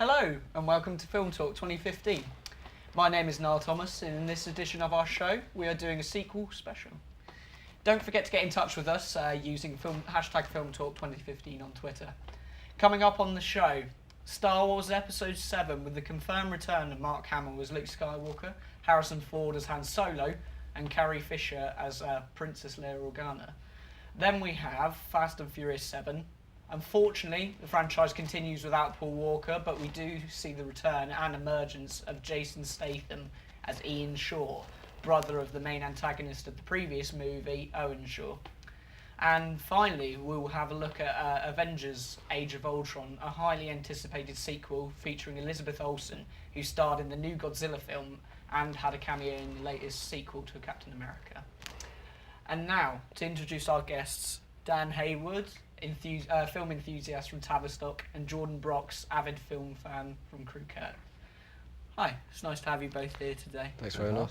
Hello and welcome to Film Talk 2015. My name is Niall Thomas and in this edition of our show we are doing a sequel special. Don't forget to get in touch with us using hashtag Film Talk 2015 on Twitter. Coming up on the show, Star Wars Episode 7 with the confirmed return of Mark Hamill as Luke Skywalker, Harrison Ford as Han Solo and Carrie Fisher as Princess Leia Organa. Then we have Fast and Furious 7. Unfortunately, the franchise continues without Paul Walker, but we do see the return and emergence of Jason Statham as Ian Shaw, brother of the main antagonist of the previous movie, Owen Shaw. And finally, we'll have a look at Avengers Age of Ultron, a highly anticipated sequel featuring Elizabeth Olsen, who starred in the new Godzilla film and had a cameo in the latest sequel to Captain America. And now, to introduce our guests, Dan Haywood, film enthusiast from Tavistock, and Jordan Brox, avid film fan from Crewe Kirk. Hi, it's nice to have you both here today. Thanks very much.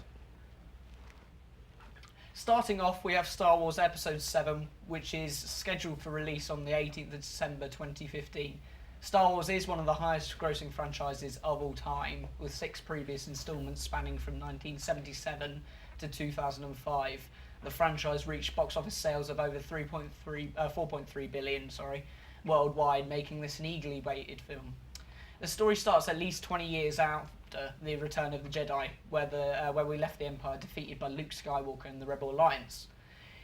Starting off, we have Star Wars Episode 7, which is scheduled for release on the 18th of December 2015. Star Wars is one of the highest grossing franchises of all time, with 6 previous instalments spanning from 1977 to 2005. The franchise reached box office sales of over 4.3 billion worldwide, making this an eagerly awaited film. The story starts at least 20 years after the Return of the Jedi, where we left the Empire defeated by Luke Skywalker and the Rebel Alliance.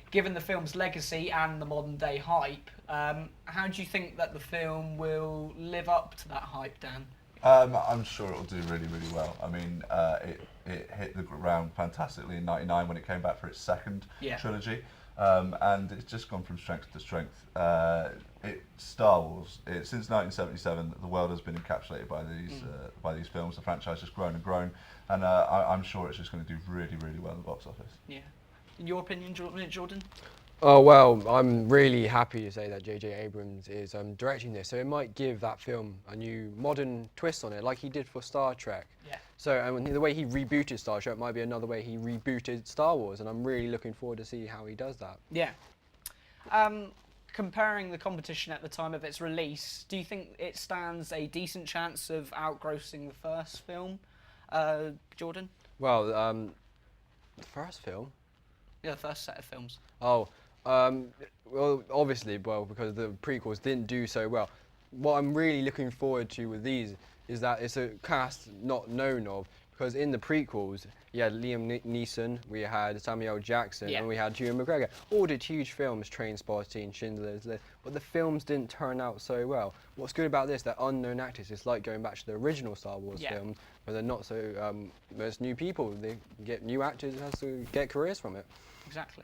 Given the film's legacy and the modern day hype, how do you think that the film will live up to that hype, Dan? I'm sure it'll do really, really well. I mean, it hit the ground fantastically in '99 when it came back for its second trilogy, and it's just gone from strength to strength. Star Wars, since 1977, the world has been encapsulated by these films. The franchise has grown and grown, and I'm sure it's just going to do really, really well in the box office. Yeah. In your opinion, Jordan? Oh well, I'm really happy to say that J.J. Abrams is directing this, so it might give that film a new modern twist on it, like he did for Star Trek. Yeah. So the way he rebooted Star Trek might be another way he rebooted Star Wars, and I'm really looking forward to see how he does that. Yeah. Comparing the competition at the time of its release, do you think it stands a decent chance of outgrossing the first film, Jordan? Well, the first film? Yeah, the first set of films. Oh. Well, obviously, because the prequels didn't do so well. What I'm really looking forward to with these is that it's a cast not known of, because in the prequels, you had Liam Neeson, we had Samuel L. Jackson, and we had Ewan McGregor. All did huge films, Trainspotting, Schindler's List, but the films didn't turn out so well. What's good about this, they're unknown actors. It's like going back to the original Star Wars films, where they're not so, there's new people. They get new actors and has to get careers from it. Exactly.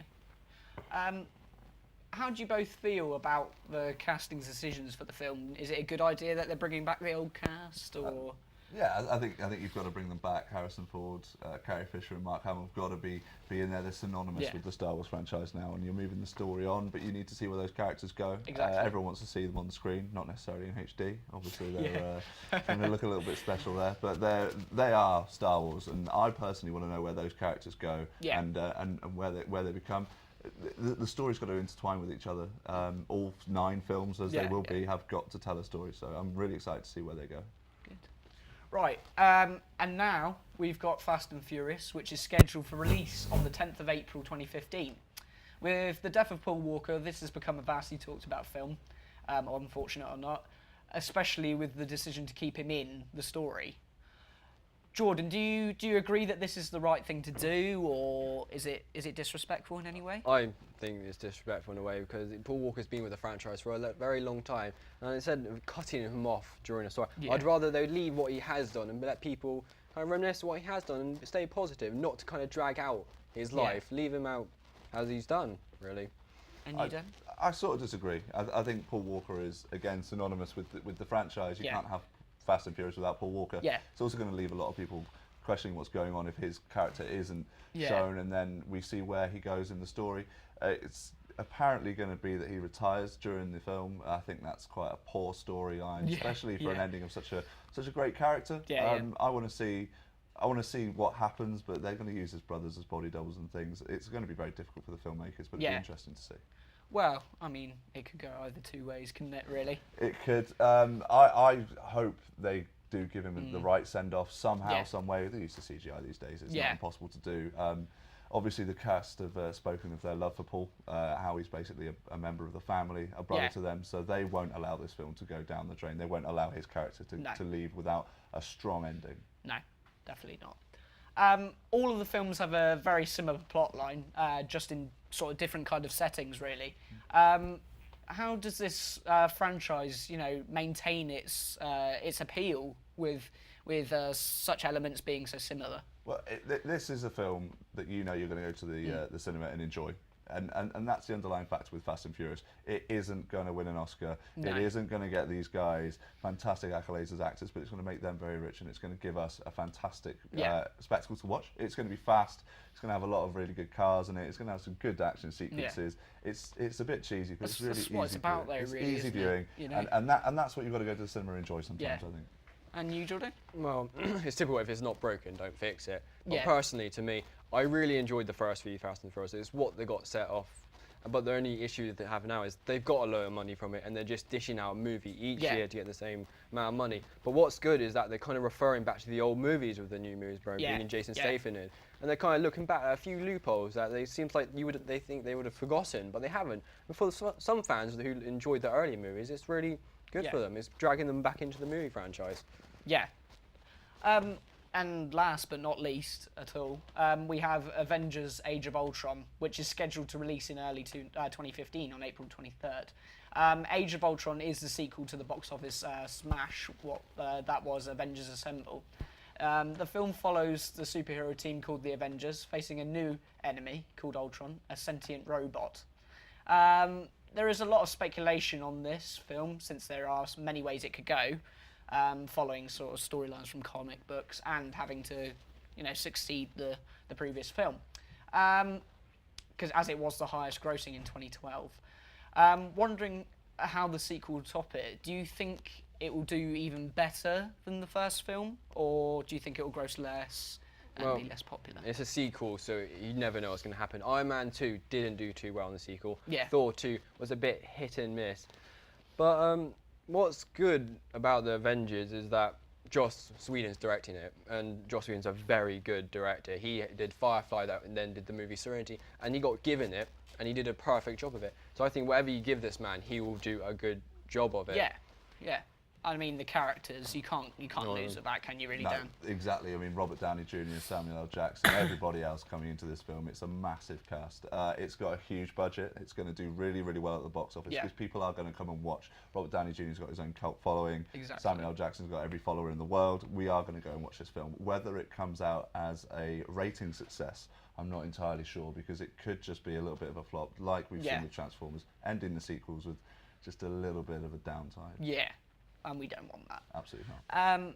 How do you both feel about the casting decisions for the film? Is it a good idea that they're bringing back the old cast, or? Yeah, I think you've got to bring them back. Harrison Ford, Carrie Fisher, and Mark Hamill have got to be in there. They're synonymous with the Star Wars franchise now, and you're moving the story on, but you need to see where those characters go. Exactly. Everyone wants to see them on the screen, not necessarily in HD. Obviously, they're going to look a little bit special there, but they are Star Wars, and I personally want to know where those characters go and where they become. The story's got to intertwine with each other. All 9 films, as they will be, have got to tell a story. So I'm really excited to see where they go. Good. Right, and now we've got Fast and Furious, which is scheduled for release on the 10th of April 2015. With the death of Paul Walker, this has become a vastly talked about film, unfortunate or not, especially with the decision to keep him in the story. Jordan, do you agree that this is the right thing to do, or is it disrespectful in any way? I think it's disrespectful in a way, because Paul Walker's been with the franchise for a very long time, and instead of cutting him off during a story, I'd rather they leave what he has done and let people kind of reminisce what he has done and stay positive, not to kind of drag out his life, leave him out as he's done, really. And you, Dan? I sort of disagree. I think Paul Walker is, again, synonymous with the franchise. You can't have Fast and Furious without Paul Walker. Yeah. It's also going to leave a lot of people questioning what's going on if his character isn't shown, and then we see where he goes in the story. It's apparently going to be that he retires during the film. I think that's quite a poor storyline, especially for an ending of such a great character. I want to see what happens, but they're going to use his brothers as body doubles and things. It's going to be very difficult for the filmmakers, but it'll be interesting to see. Well, I mean, it could go either two ways, couldn't it, really? It could. I hope they do give him the right send-off somehow, Yeah. some way. They're used to CGI these days. It's Yeah. not impossible to do. Obviously, the cast have spoken of their love for Paul, how he's basically a member of the family, a brother Yeah. to them, so they won't allow this film to go down the drain. They won't allow his character No. to leave without a strong ending. No, definitely not. All of the films have a very similar plot line, just in sort of different kind of settings, really. How does this franchise, maintain its appeal with such elements being so similar? Well, this is a film that you're going to go to the cinema and enjoy. And that's the underlying factor with Fast and Furious. It isn't going to win an Oscar. No. It isn't going to get these guys fantastic accolades as actors, but it's going to make them very rich, and it's going to give us a fantastic spectacle to watch. It's going to be fast. It's going to have a lot of really good cars in it. It's going to have some good action sequences. It's a bit cheesy, but it's really easy. That's what it's about, though, It's really, easy isn't viewing, it? and that's what you've got to go to the cinema and enjoy sometimes. Yeah. I think. And you, Jordan? Well, it's typical, if it's not broken, don't fix it. But Yeah. personally, to me, I really enjoyed the first few Fast and Furious. It's what they got set off. But the only issue that they have now is they've got a load of money from it, and they're just dishing out a movie each year to get the same amount of money. But what's good is that they're kind of referring back to the old movies with the new movies, bringing Jason Statham in, and they're kind of looking back at a few loopholes that they seems like they think they would have forgotten, but they haven't. And for some fans who enjoyed the early movies, it's really good for them. It's dragging them back into the movie franchise. Yeah. And last but not least at all, we have Avengers Age of Ultron, which is scheduled to release in early 2015 on April 23rd. Age of Ultron is the sequel to the box office smash, that was Avengers Assemble. The film follows the superhero team called the Avengers, facing a new enemy called Ultron, a sentient robot. There is a lot of speculation on this film, since there are many ways it could go. Following sort of storylines from comic books and having to, succeed the previous film, because as it was the highest grossing in 2012. Wondering how the sequel will top it. Do you think it will do even better than the first film, or do you think it will gross less and be less popular? It's a sequel, so you never know what's going to happen. Iron Man 2 didn't do too well in the sequel. Yeah. Thor 2 was a bit hit and miss. But what's good about the Avengers is that Joss Whedon's directing it, and Joss Whedon's a very good director. He did Firefly and then did the movie Serenity, and he got given it, and he did a perfect job of it. So I think whatever you give this man, he will do a good job of it. Yeah. I mean, the characters, you can't lose at that, can you really, No, Dan? exactly. I mean, Robert Downey Jr., Samuel L. Jackson, everybody else coming into this film. It's a massive cast. It's got a huge budget. It's going to do really, really well at the box office because people are going to come and watch. Robert Downey Jr.'s got his own cult following. Exactly. Samuel L. Jackson's got every follower in the world. We are going to go and watch this film. Whether it comes out as a rating success, I'm not entirely sure, because it could just be a little bit of a flop, like we've seen with Transformers, ending the sequels with just a little bit of a downtime. Yeah. And we don't want that. Absolutely not.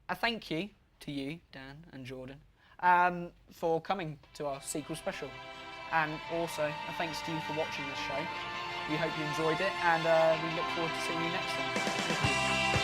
A thank you to you, Dan and Jordan, for coming to our sequel special. And also, a thanks to you for watching this show. We hope you enjoyed it, and we look forward to seeing you next time. Thank you.